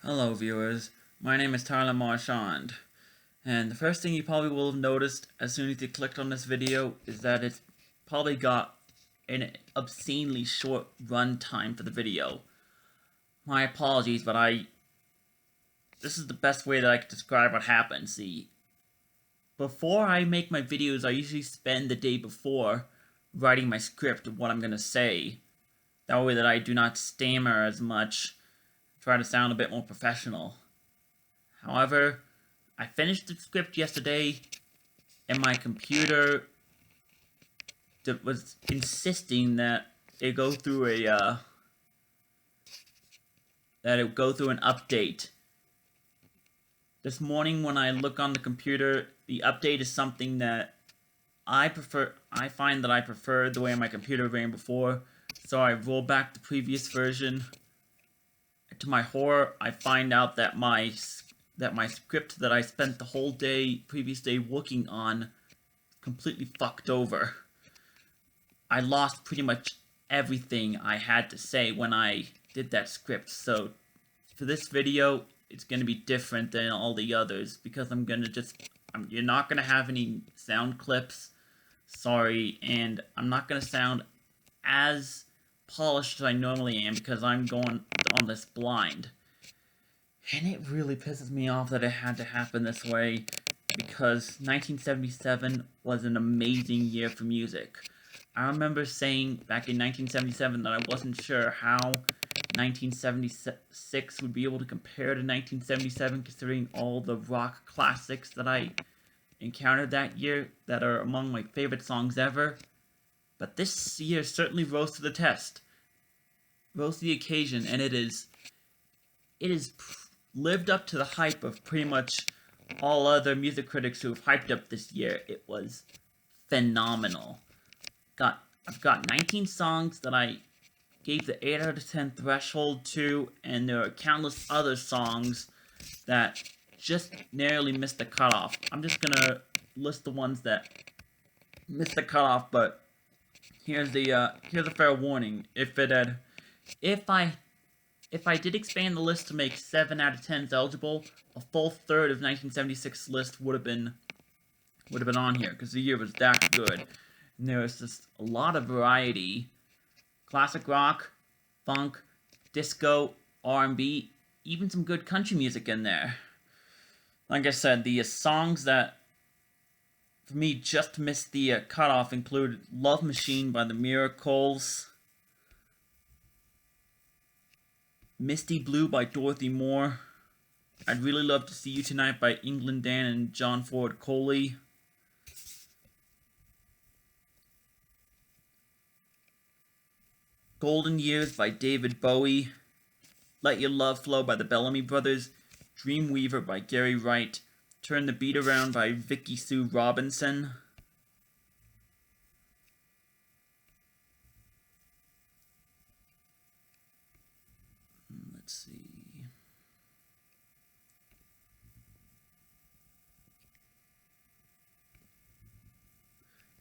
Hello viewers, my name is Tyler Marchand, and the first thing you probably will have noticed as soon as you clicked on this video is that it's probably got an obscenely short run time for the video. My apologies, but this is the best way that I could describe what happened. See, before I make my videos, I usually spend the day before writing my script of what I'm going to say. That way that I do not stammer as much, try to sound a bit more professional. However, I finished the script yesterday, and my computer was insisting that it go through an update. This morning, when I look on the computer, the update is something that I prefer. I find that I prefer the way my computer ran before, so I roll back the previous version. To my horror, I find out that my script that I spent the whole previous day working on completely fucked over. I lost pretty much everything I had to say when I did that script, so for this video, it's going to be different than all the others, because you're not going to have any sound clips, sorry, and I'm not going to sound as polished as I normally am, because I'm going on this blind. And it really pisses me off that it had to happen this way, because 1977 was an amazing year for music. I remember saying back in 1977 that I wasn't sure how 1976 would be able to compare to 1977, considering all the rock classics that I encountered that year that are among my favorite songs ever. But this year certainly rose to the test, rose to the occasion, and it is lived up to the hype of pretty much all other music critics who have hyped up this year. It was phenomenal. I've got 19 songs that I gave the 8 out of 10 threshold to, and there are countless other songs that just narrowly missed the cutoff. I'm just gonna list the ones that missed the cutoff, but here's a fair warning. If I did expand the list to make 7 out of 10s eligible, a full third of 1976 list would have been on here, because the year was that good. And there was just a lot of variety. Classic rock, funk, disco, R&B, even some good country music in there. Like I said, the songs that, for me, just missed the cutoff include Love Machine by the Miracles, Misty Blue by Dorothy Moore, I'd Really Love to See You Tonight by England Dan and John Ford Coley, Golden Years by David Bowie, Let Your Love Flow by the Bellamy Brothers, Dreamweaver by Gary Wright, Turn the Beat Around by Vicki Sue Robinson, let's see,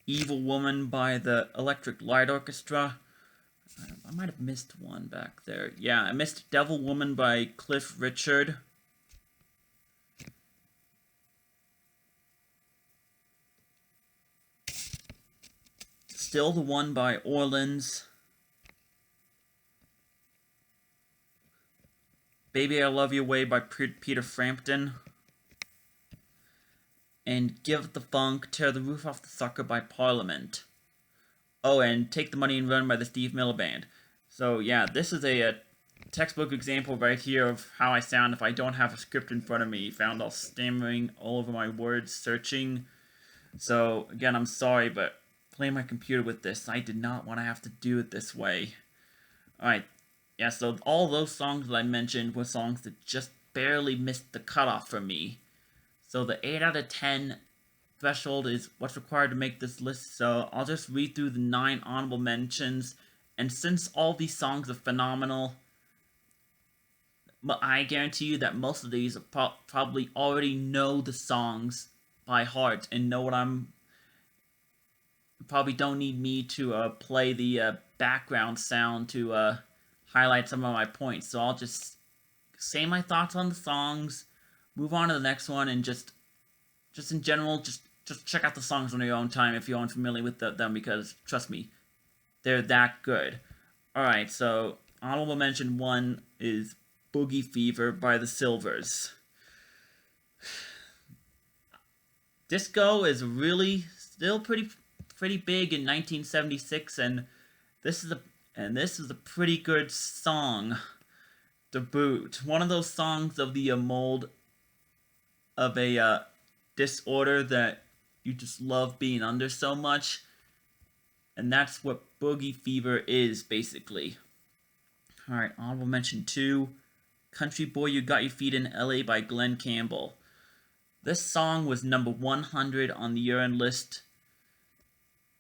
Evil Woman by the Electric Light Orchestra. I might have missed one back there. Yeah, I missed Devil Woman by Cliff Richard. Still the One by Orleans. Baby I Love Your Way by Peter Frampton. And Give the Funk, Tear the Roof Off the Sucker by Parliament. Oh, and Take the Money and Run by the Steve Miller Band. So yeah, this is a textbook example right here of how I sound if I don't have a script in front of me. Found all stammering all over my words, searching. So again, I'm sorry, but playing my computer with this, I did not want to have to do it this way. Alright, yeah, so all those songs that I mentioned were songs that just barely missed the cutoff for me. So the 8 out of 10 threshold is what's required to make this list, so I'll just read through the 9 honorable mentions, and since all these songs are phenomenal, I guarantee you that most of these probably already know the songs by heart and know what I'm... Probably don't need me to play the background sound to highlight some of my points, so say my thoughts on the songs, move on to the next one, and just in general, just check out the songs on your own time if you aren't familiar with them, because trust me, they're that good. Alright, so honorable mention 1 is Boogie Fever by the Silvers. Disco is really still pretty big in 1976, and this is a pretty good song to boot. One of those songs of the mold of a disorder that you just love being under so much, and that's what Boogie Fever is basically. All right, honorable mention 2, Country Boy You Got Your Feet in LA by Glen Campbell. This song was number 100 on the year-end list,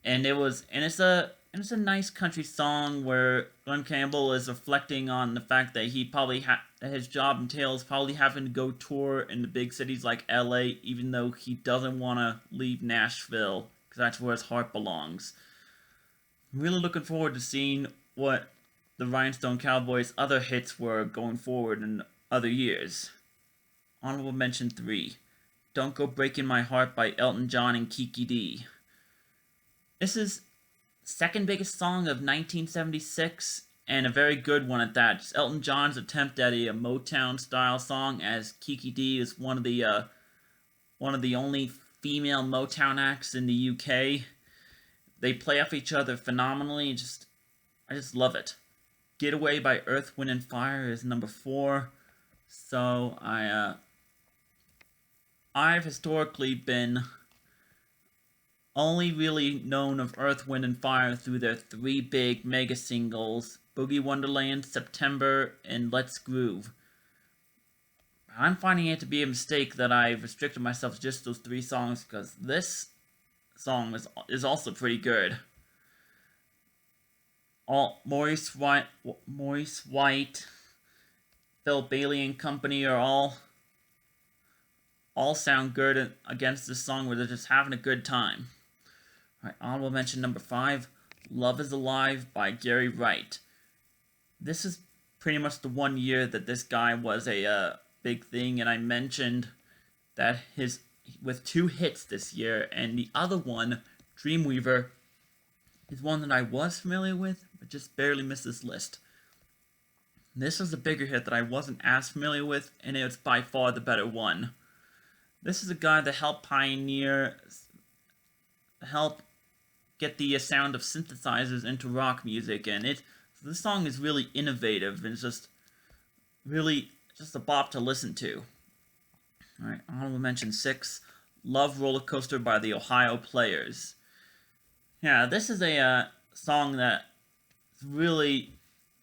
and it's a nice country song where Glen Campbell is reflecting on the fact that his job entails probably having to go tour in the big cities like LA, even though he doesn't want to leave Nashville because that's where his heart belongs. I'm really looking forward to seeing what the Rhinestone Cowboys' other hits were going forward in other years. Honorable mention 3, Don't Go Breaking My Heart by Elton John and Kiki D. This is second biggest song of 1976, and a very good one at that. Just Elton John's attempt at a Motown style song, as Kiki D is one of the only female Motown acts in the UK. They play off each other phenomenally. I just love it. Getaway by Earth, Wind and Fire is number 4. So I've historically been only really known of Earth, Wind and Fire through their 3 big mega singles, Boogie Wonderland, September, and Let's Groove. I'm finding it to be a mistake that I've restricted myself to just those 3 songs, because this song is also pretty good. Maurice White, Phil Bailey and company are all sound good against this song where they're just having a good time. Alright, honorable mention number 5, Love is Alive by Gary Wright. This is pretty much the one year that this guy was a big thing, and I mentioned that with 2 hits this year, and the other one, Dreamweaver, is one that I was familiar with, but just barely missed this list. This is a bigger hit that I wasn't as familiar with, and it's by far the better one. This is a guy that helped get the sound of synthesizers into rock music, and this song is really innovative, and it's just a bop to listen to. Alright, honorable mention 6, Love Roller Coaster by the Ohio Players. Yeah, this is a song that's really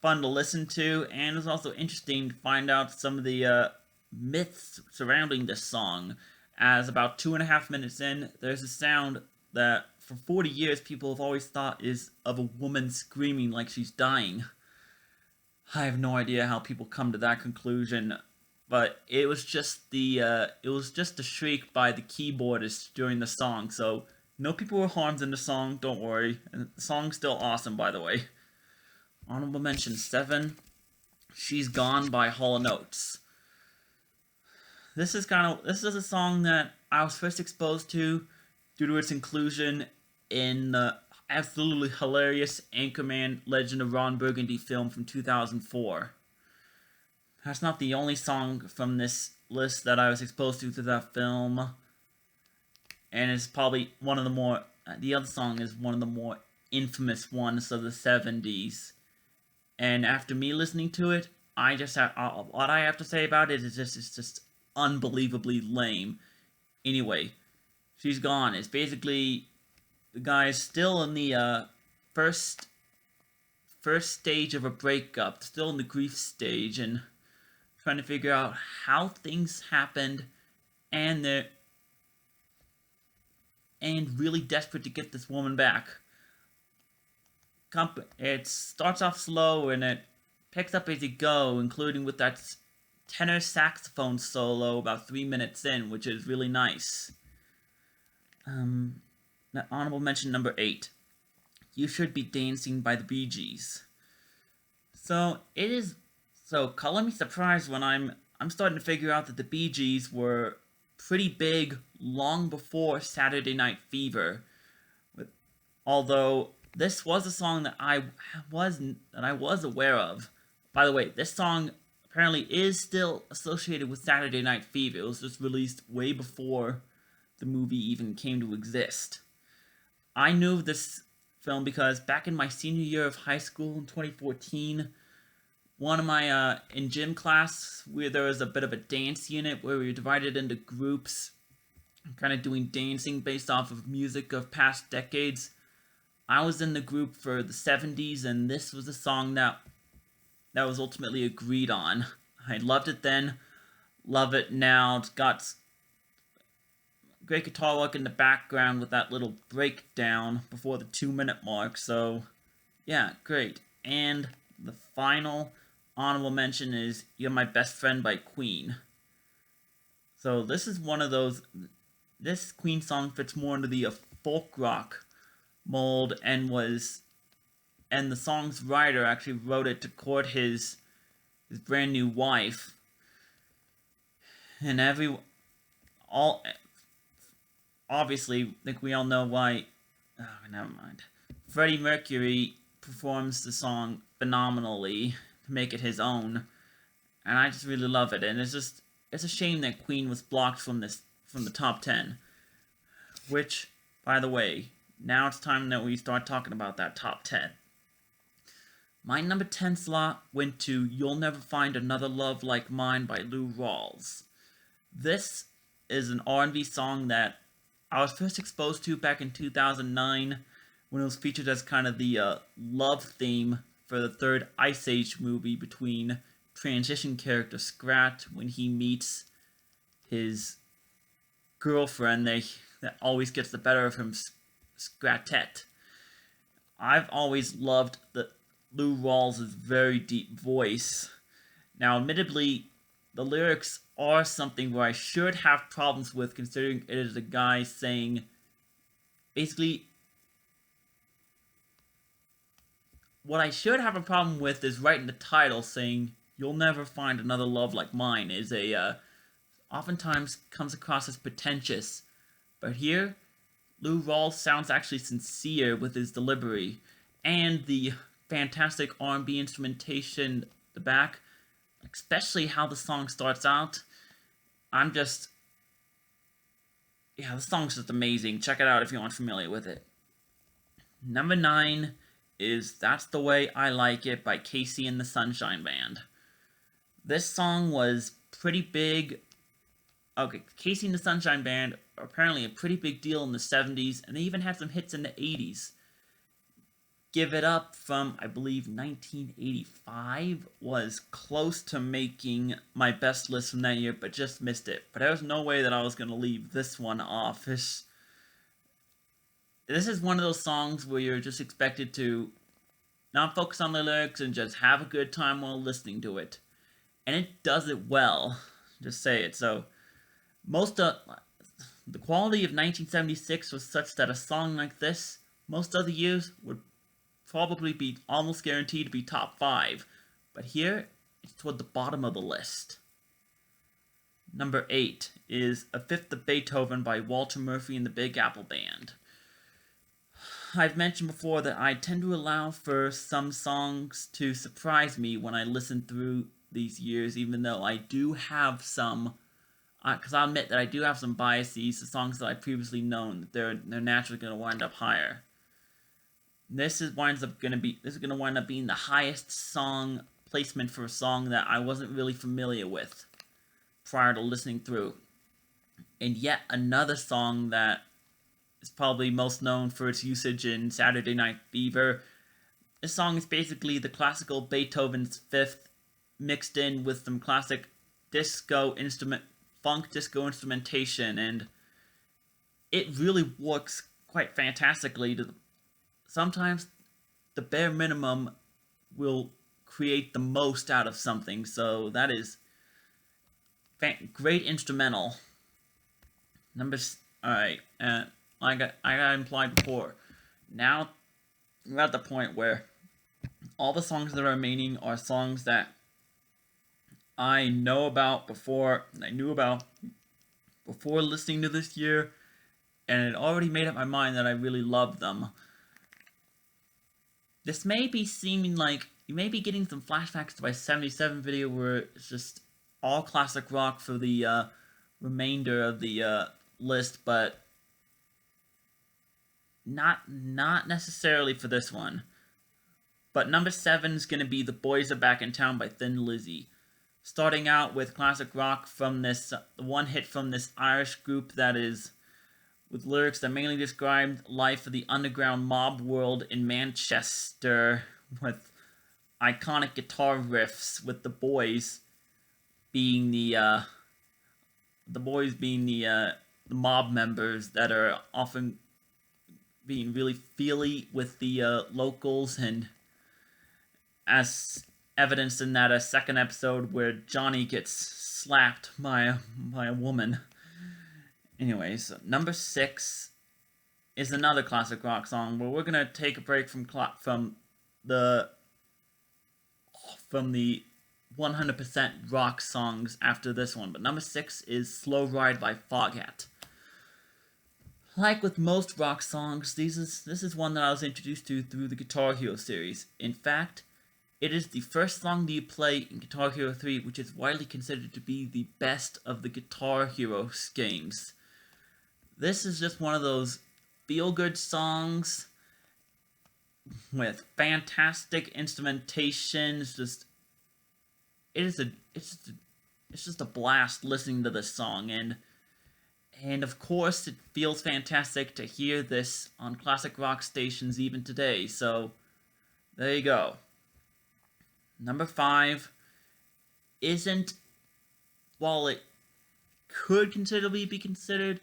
fun to listen to, and it's also interesting to find out some of the myths surrounding this song, as about 2.5 minutes in, there's a sound that for 40 years people have always thought is of a woman screaming like she's dying. I have no idea how people come to that conclusion, but it was just a shriek by the keyboardist during the song, so no people were harmed in the song, don't worry, and the song's still awesome, by the way. Honorable mention 7, She's Gone by Hall & Oates. This is a song that I was first exposed to due to its inclusion in the absolutely hilarious Anchorman Legend of Ron Burgundy film from 2004. That's not the only song from this list that I was exposed to through that film, and it's probably the other song is one of the more infamous ones of the 70s. And after me listening to it, what I have to say about it is it's just unbelievably lame. Anyway, She's Gone. It's basically the guy's still in the first stage of a breakup, still in the grief stage, and trying to figure out how things happened, and really desperate to get this woman back. It starts off slow and it picks up as you go, including with that tenor saxophone solo about 3 minutes in, which is really nice. Honorable mention number 8, You Should Be Dancing by the Bee Gees. So it is So color me surprised when I'm starting to figure out that the Bee Gees were pretty big long before Saturday Night Fever. Although this was a song that I was aware of. By the way, this song apparently is still associated with Saturday Night Fever. It was just released way before the movie even came to exist. I knew of this film because back in my senior year of high school in 2014, one of my in gym class where there was a bit of a dance unit where we were divided into groups, kind of doing dancing based off of music of past decades. I was in the group for the 70s, and this was a song that was ultimately agreed on. I loved it then, love it now. It's got great guitar work in the background with that little breakdown before the 2 minute mark. So, yeah, great. And the final honorable mention is You're My Best Friend by Queen. So, this is one of those. This Queen song fits more into the folk rock mold and the song's writer actually wrote it to court his brand new wife. And all obviously, I think we all know why. Oh, never mind. Freddie Mercury performs the song phenomenally to make it his own, and I just really love it. And it's a shame that Queen was blocked from the top 10. Which, by the way, now it's time that we start talking about that top 10. My number 10 slot went to You'll Never Find Another Love Like Mine by Lou Rawls. This is an R&B song that I was first exposed to back in 2009 when it was featured as kind of the love theme for the third Ice Age movie between transition character Scrat when he meets his girlfriend that always gets the better of him, Scratette. I've always loved Lou Rawls' very deep voice. Now, admittedly, the lyrics are something where I should have problems with, considering it is a guy saying, basically, what I should have a problem with is writing the title saying, You'll Never Find Another Love Like Mine, is oftentimes comes across as pretentious. But here, Lou Rawls sounds actually sincere with his delivery, and the fantastic R&B instrumentation at the back, especially how the song starts out. The song's just amazing. Check it out if you aren't familiar with it. Number 9 is That's the Way I Like It by KC and the Sunshine Band. This song was pretty big. Okay, KC and the Sunshine Band are apparently a pretty big deal in the 70s, and they even had some hits in the 80s. Give It Up from, I believe, 1985 was close to making my best list from that year, but just missed it. But there was no way that I was going to leave this one off. This is one of those songs where you're just expected to not focus on the lyrics and just have a good time while listening to it. And it does it well. Just say it. So, the quality of 1976 was such that a song like this, most other years, would probably be almost guaranteed to be top 5. But here, it's toward the bottom of the list. Number 8 is A Fifth of Beethoven by Walter Murphy and the Big Apple Band. I've mentioned before that I tend to allow for some songs to surprise me when I listen through these years, even though I do have some, because I'll admit that I do have some biases to songs that I've previously known that they're naturally going to wind up higher. This is going to wind up being the highest song placement for a song that I wasn't really familiar with prior to listening through. And yet another song that is probably most known for its usage in Saturday Night Fever. This song is basically the classical Beethoven's Fifth mixed in with some classic funk disco instrumentation, and it really works quite fantastically. Sometimes the bare minimum will create the most out of something, so that is great instrumental. Alright, I got implied before. Now we're at the point where all the songs that are remaining are songs that I knew about before listening to this year, and it already made up my mind that I really love them. This may be seeming like you may be getting some flashbacks to my 77 video where it's just all classic rock for the remainder of the list, but not necessarily for this one. But number 7 is going to be The Boys Are Back in Town by Thin Lizzy. Starting out with classic rock from this one hit from this Irish group that is with lyrics that mainly describe life of the underground mob world in Manchester, with iconic guitar riffs, with the boys being the mob members that are often being really feely with the locals, and as evidenced in that second episode where Johnny gets slapped by a woman. Anyways, number 6 is another classic rock song, but we're gonna take a break from the 100% rock songs after this one. But number 6 is Slow Ride by Foghat. Like with most rock songs, this is one that I was introduced to through the Guitar Hero series. In fact, it is the first song that you play in Guitar Hero 3, which is widely considered to be the best of the Guitar Hero games. This is just one of those feel-good songs with fantastic instrumentation. It's just a blast listening to this song, and of course it feels fantastic to hear this on classic rock stations even today. So there you go. Number 5 isn't, while it could considerably be considered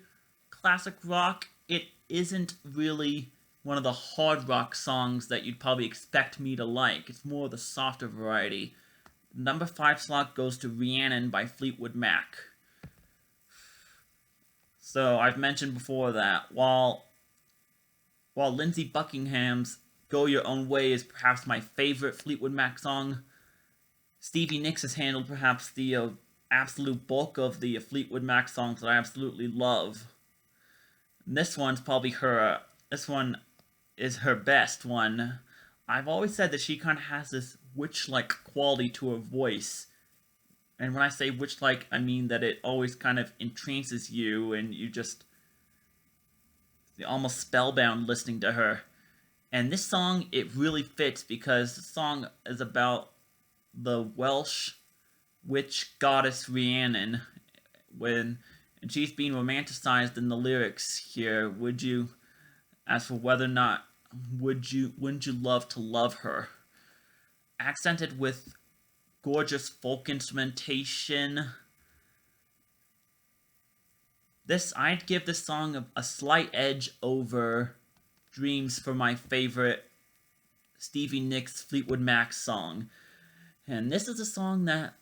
classic rock, it isn't really one of the hard rock songs that you'd probably expect me to like. It's more of the softer variety. The number 5 slot goes to Rhiannon by Fleetwood Mac. So I've mentioned before that while Lindsey Buckingham's Go Your Own Way is perhaps my favorite Fleetwood Mac song, Stevie Nicks has handled perhaps the absolute bulk of the Fleetwood Mac songs that I absolutely love. And this one is her best one. I've always said that she kind of has this witch-like quality to her voice. And when I say witch-like, I mean that it always kind of entrances you, and you're almost spellbound listening to her. And this song, it really fits because the song is about the Welsh witch goddess Rhiannon, and she's being romanticized in the lyrics here. As for whether or not, wouldn't you love to love her? Accented with gorgeous folk instrumentation. I'd give this song a slight edge over Dreams for my favorite Stevie Nicks Fleetwood Mac song. And this is a song that,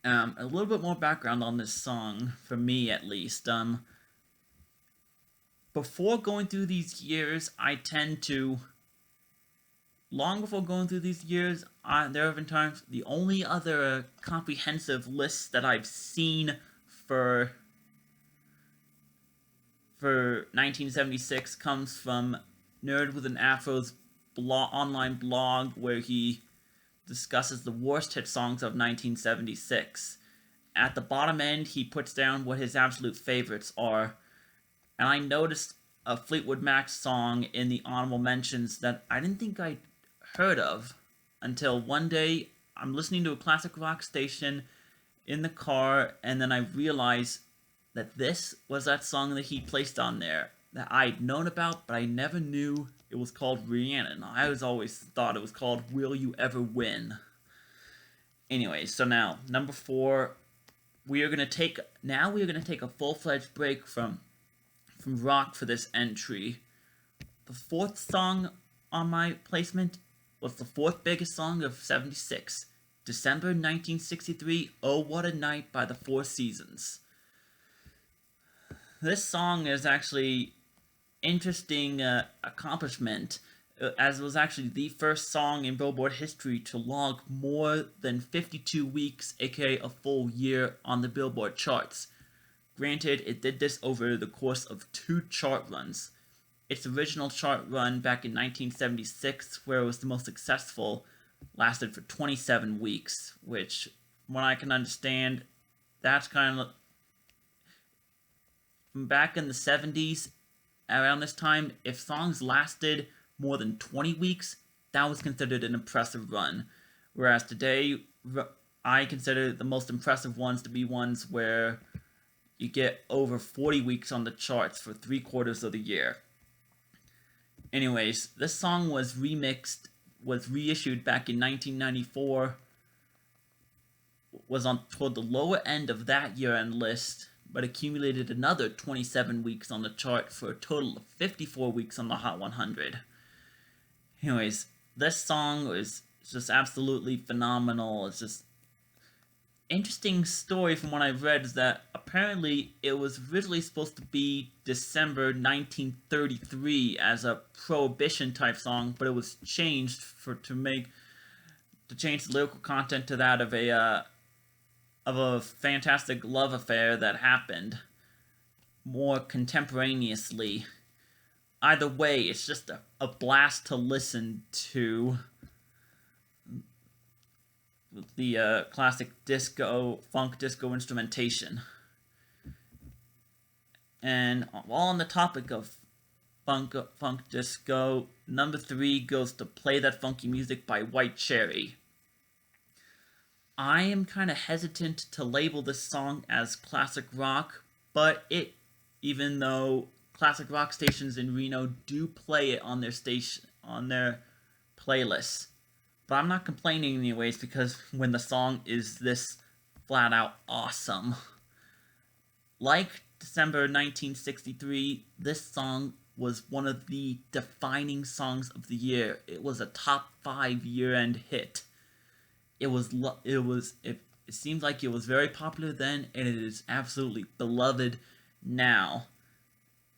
a little bit more background on this song, for me at least. Before going through these years, long before going through these years, there have been times, the only other comprehensive list that I've seen for 1976 comes from Nerd with an Afro's online blog, where he discusses the worst hit songs of 1976. At the bottom end, he puts down what his absolute favorites are, and I noticed a Fleetwood Mac song in the honorable mentions that I didn't think I'd heard of until one day I'm listening to a classic rock station in the car, and then I realized that this was that song that he placed on there that I'd known about, but I never knew it was called Rhiannon. I always thought it was called Will You Ever Win. Anyway, so now, number 4, we are going to take a full-fledged break from rock for this entry. The 4th song on my placement was the 4th biggest song of 76, December 1963, Oh What a Night by the Four Seasons. This song is actually interesting accomplishment. as it was actually the first song in Billboard history to log more than 52 weeks, aka a full year, on the Billboard charts. Granted, it did this over the course of 2 chart runs. Its original chart run back in 1976, where it was the most successful, lasted for 27 weeks, which, from what I can understand, that's kind of from back in the 70s. Around this time, if songs lasted more than 20 weeks, that was considered an impressive run. Whereas today, I consider the most impressive ones to be ones where you get over 40 weeks on the charts for 3/4 of the year. Anyways, this song was reissued back in 1994, was on toward the lower end of that year-end list, but accumulated another 27 weeks on the chart for a total of 54 weeks on the Hot 100. Anyways, this song is just absolutely phenomenal. It's just interesting story from what I've read is that apparently it was originally supposed to be December 1933 as a prohibition type song, but it was changed to change the lyrical content to that of a fantastic love affair that happened more contemporaneously. Either way, it's just a blast to listen to. The classic funk disco instrumentation. And while on the topic of funk disco, number 3 goes to Play That Funky Music by White Cherry. I am kind of hesitant to label this song as classic rock, but even though classic rock stations in Reno do play it on their playlists. But I'm not complaining anyways, because when the song is this flat out awesome. Like December 1963, this song was one of the defining songs of the year. It was a top 5 year-end hit. It seems like it was very popular then, and it is absolutely beloved now.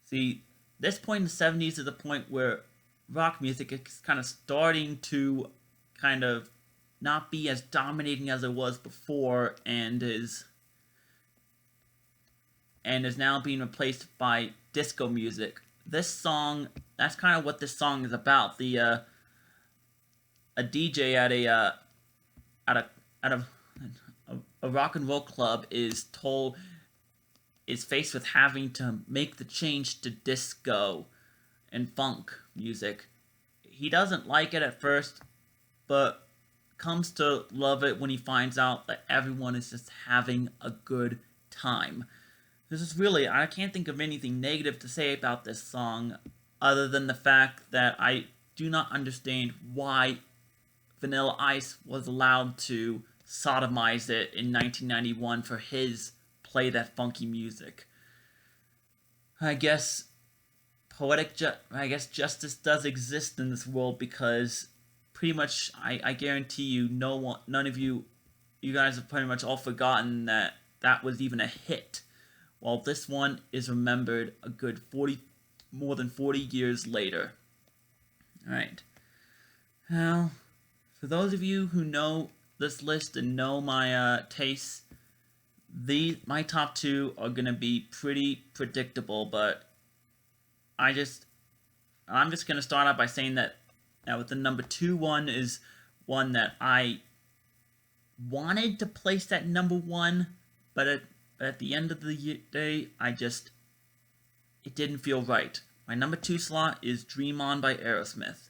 See, this point in the 70s is the point where rock music is kind of starting to kind of not be as dominating as it was before, and is now being replaced by disco music. This song, that's kind of what this song is about. A DJ at a rock and roll club is faced with having to make the change to disco and funk music. He doesn't like it at first, but comes to love it when he finds out that everyone is just having a good time. This is really, I can't think of anything negative to say about this song, other than the fact that I do not understand why Vanilla Ice was allowed to sodomize it in 1991 for his Play That Funky Music. I guess justice does exist in this world, because pretty much, I guarantee you, none of you guys have pretty much all forgotten that was even a hit, while this one is remembered a good more than 40 years later. Alright. Now, for those of you who know this list and know my tastes, my top 2 are going to be pretty predictable, but I'm just going to start out by saying that with the number 2 one is one that I wanted to place at number 1, but at the end of the day, it didn't feel right. My number 2 slot is Dream On by Aerosmith.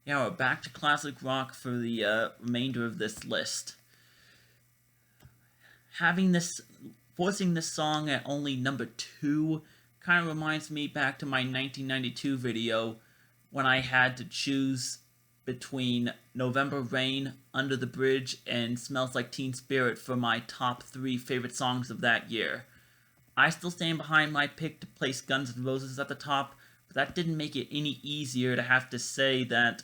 Yeah, we're back to classic rock for the remainder of this list. Forcing this song at only number 2 kind of reminds me back to my 1992 video, when I had to choose between November Rain, Under the Bridge, and Smells Like Teen Spirit for my top 3 favorite songs of that year. I still stand behind my pick to place Guns N' Roses at the top, but that didn't make it any easier to have to say that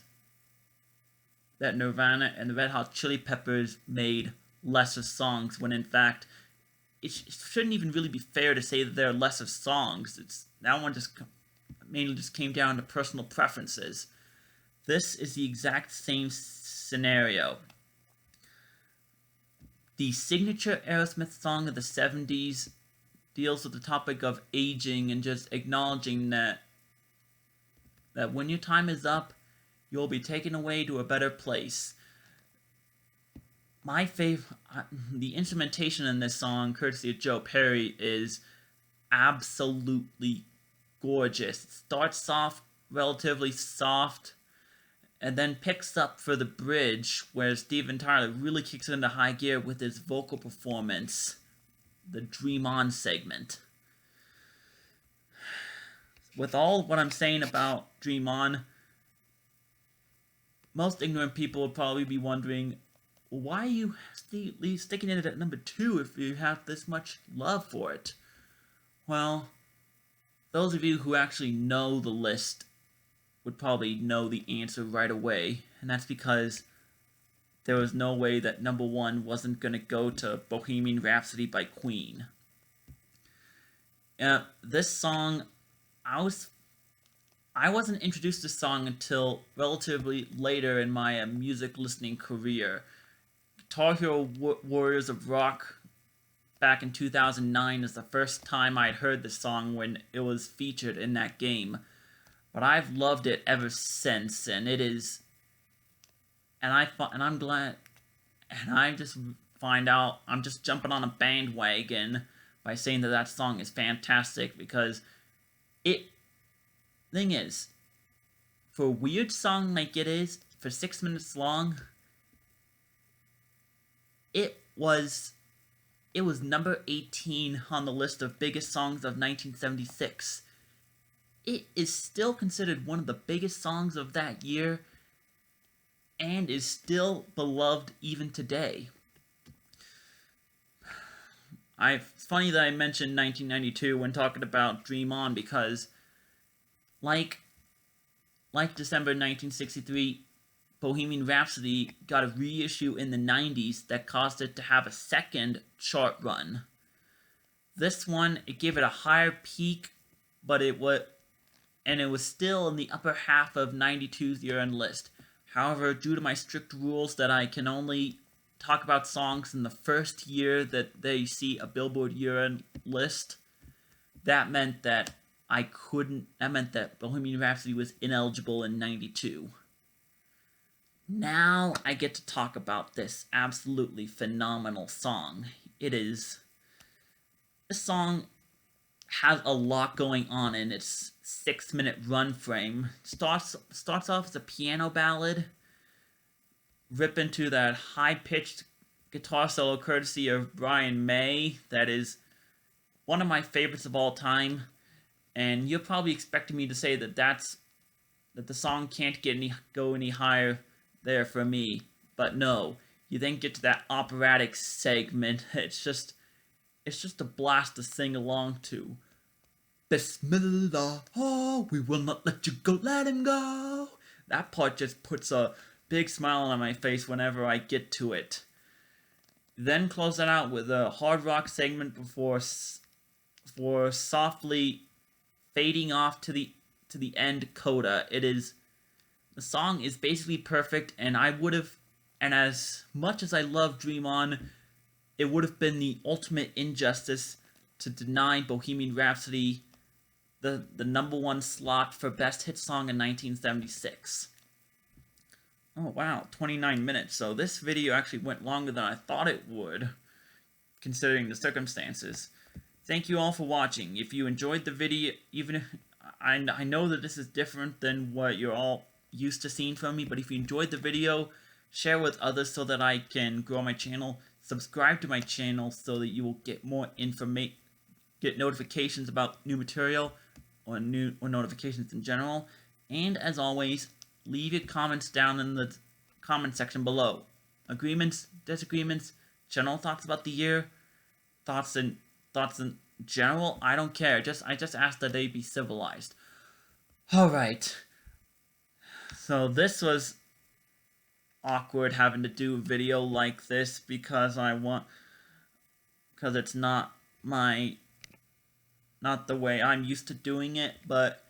Nirvana and the Red Hot Chili Peppers made lesser songs, when in fact, it shouldn't even really be fair to say that they're lesser songs. That one mainly just came down to personal preferences. this is the exact same scenario. The signature Aerosmith song of the 70s deals with the topic of aging and just acknowledging that when your time is up, you'll be taken away to a better place. My favorite, the instrumentation in this song, courtesy of Joe Perry, is absolutely gorgeous. It starts off relatively soft, and then picks up for the bridge, where Steven Tyler really kicks it into high gear with his vocal performance, the Dream On segment. With all what I'm saying about Dream On, most ignorant people would probably be wondering, why are you sticking it at number 2 if you have this much love for it? Well, those of you who actually know the list would probably know the answer right away, and that's because there was no way that number 1 wasn't going to go to Bohemian Rhapsody by Queen. This song, I wasn't introduced to this song until relatively later in my music listening career. Guitar Hero Warriors of Rock back in 2009 is the first time I'd heard the song when it was featured in that game. But I've loved it ever since, and it is, and I'm glad, and I just find out I'm just jumping on a bandwagon by saying that song is fantastic, because thing is, for a weird song like it is, for 6 minutes long, it was number 18 on the list of biggest songs of 1976. It is still considered one of the biggest songs of that year, and is still beloved even today. It's funny that I mentioned 1992 when talking about Dream On, because like December 1963, Bohemian Rhapsody got a reissue in the 90s that caused it to have a second chart run. This one, it gave it a higher peak, but it was still in the upper half of 92's year-end list. However, due to my strict rules that I can only talk about songs in the first year that they see a Billboard year-end list, that meant that Bohemian Rhapsody was ineligible in 92. Now I get to talk about this absolutely phenomenal song. This song has a lot going on in its 6-minute run frame. Starts off as a piano ballad, rip into that high-pitched guitar solo courtesy of Brian May that is one of my favorites of all time, and you're probably expecting me to say that the song can't go any higher there for me, but no. You then get to that operatic segment. It's just a blast to sing along to. Bismillah, oh, we will not let you go, let him go. That part just puts a big smile on my face whenever I get to it. Then close that out with a hard rock segment before softly fading off to the end coda. The song is basically perfect, and as much as I love Dream On, it would have been the ultimate injustice to deny Bohemian Rhapsody the number 1 slot for Best Hit Song in 1976. Oh wow, 29 minutes. So this video actually went longer than I thought it would, considering the circumstances. Thank you all for watching. If you enjoyed the video, I know that this is different than what you're all used to seeing from me, but if you enjoyed the video, share with others so that I can grow my channel. Subscribe to my channel so that you will get more information, get notifications about new material, or notifications in general. And as always, leave your comments down in the comment section below. Agreements, disagreements, general thoughts about the year, thoughts in general. I don't care. I just ask that they be civilized. All right. So this was awkward having to do a video like this because it's not the way I'm used to doing it, but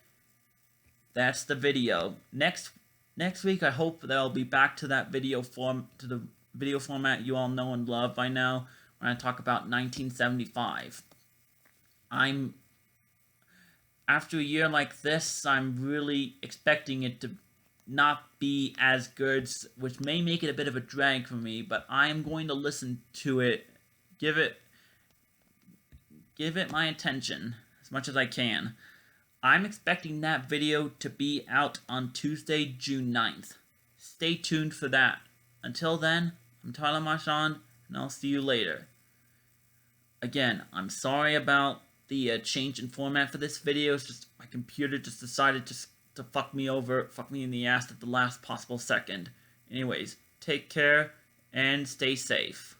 that's the video. Next Next week, I hope that I'll be back to that video format you all know and love by now, when I talk about 1975. After a year like this, I'm really expecting it to not be as good, which may make it a bit of a drag for me, but I am going to listen to it, give it my attention as much as I can. I'm expecting that video to be out on Tuesday, June 9th. Stay tuned for that. Until then, I'm Tyler Marchand, and I'll see you later. Again, I'm sorry about the change in format for this video. It's just my computer just decided to fuck me in the ass at the last possible second. Anyways, take care and stay safe.